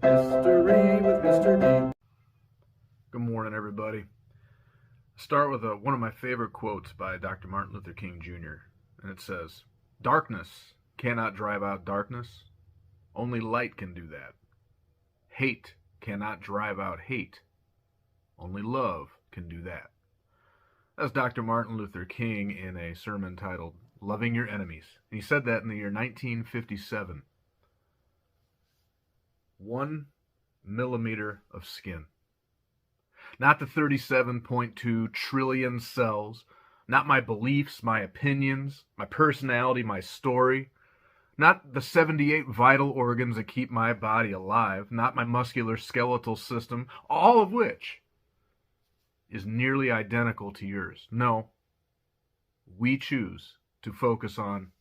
History with Mr. D. Good morning, everybody. Start with one of my favorite quotes by Dr. Martin Luther King Jr., and it says, "Darkness cannot drive out darkness. Only light can do that. Hate cannot drive out hate. Only love can do that." That's Dr. Martin Luther King in a sermon titled "Loving Your Enemies." And he said that in the year 1957. 1 millimeter of skin. Not the 37.2 trillion cells, not my beliefs, my opinions, my personality, my story, not the 78 vital organs that keep my body alive, not my muscular skeletal system, all of which is nearly identical to yours. No, we choose to focus on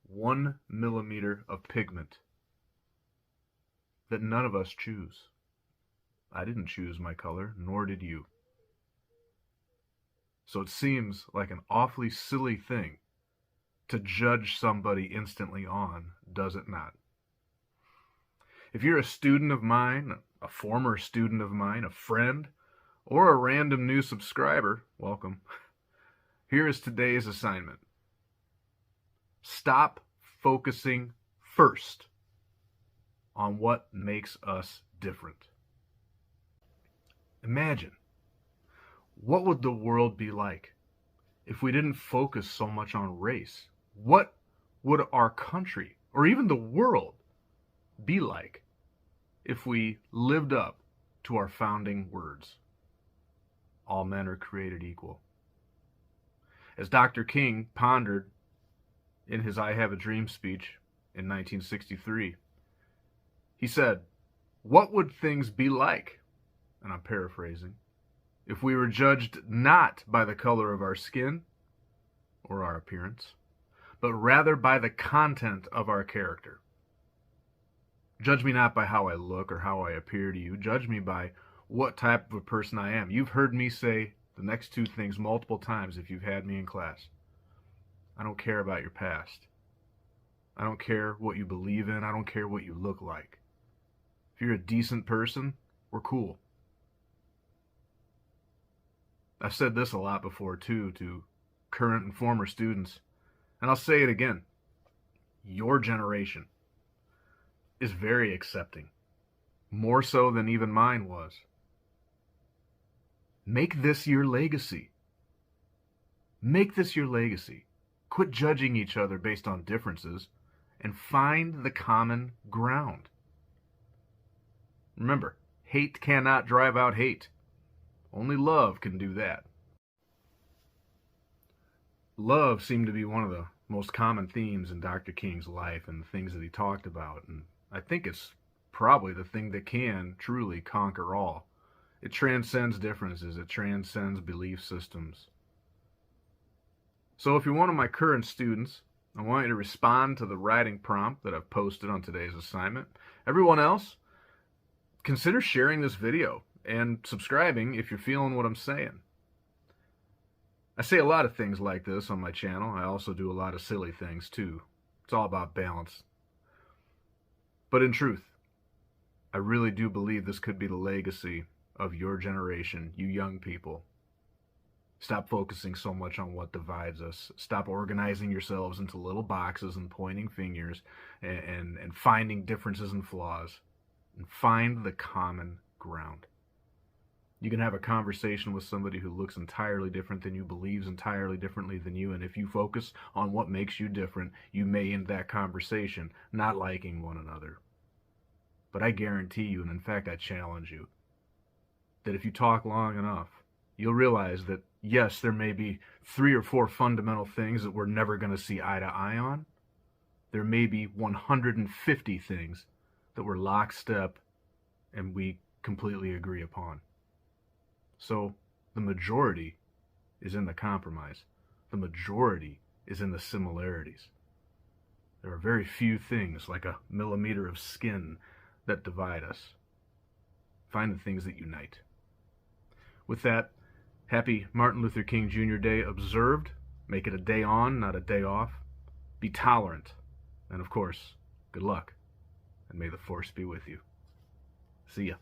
1 millimeter of pigment that none of us choose. I didn't choose my color, nor did you. So it seems like an awfully silly thing to judge somebody instantly on, does it not? If you're a student of mine, a former student of mine, a friend, or a random new subscriber, welcome. Here is today's assignment. Stop focusing first on what makes us different. Imagine, what would the world be like if we didn't focus so much on race? What would our country, or even the world, be like if we lived up to our founding words? All men are created equal. As Dr. King pondered in his I Have a Dream speech in 1963, he said, "What would things be like," and I'm paraphrasing, "if we were judged not by the color of our skin or our appearance, but rather by the content of our character? Judge me not by how I look or how I appear to you. Judge me by what type of a person I am." You've heard me say the next two things multiple times if you've had me in class. I don't care about your past. I don't care what you believe in. I don't care what you look like. If you're a decent person, we're cool. I've said this a lot before, too, to current and former students, and I'll say it again. Your generation is very accepting, more so than even mine was. Make this your legacy. Make this your legacy. Quit judging each other based on differences and find the common ground. Remember, hate cannot drive out hate. Only love can do that. Love seemed to be one of the most common themes in Dr. King's life and the things that he talked about, and I think it's probably the thing that can truly conquer all. It transcends differences. It transcends belief systems. So if you're one of my current students, I want you to respond to the writing prompt that I've posted on today's assignment. Everyone else, consider sharing this video and subscribing if you're feeling what I'm saying. I say a lot of things like this on my channel. I also do a lot of silly things too. It's all about balance. But in truth, I really do believe this could be the legacy of your generation, you young people. Stop focusing so much on what divides us. Stop organizing yourselves into little boxes and pointing fingers and finding differences and flaws. And find the common ground. You can have a conversation with somebody who looks entirely different than you, believes entirely differently than you, and if you focus on what makes you different, you may end that conversation not liking one another. But I guarantee you, and in fact I challenge you, that if you talk long enough, you'll realize that yes, there may be 3 or 4 fundamental things that we're never going to see eye to eye on. There may be 150 things that we're lockstep and we completely agree upon. So the majority is in the compromise. The majority is in the similarities. There are very few things, like a millimeter of skin, that divide us. Find the things that unite. With that, happy Martin Luther King Jr. Day observed. Make it a day on, not a day off. Be tolerant. And of course, good luck. And may the force be with you. See ya.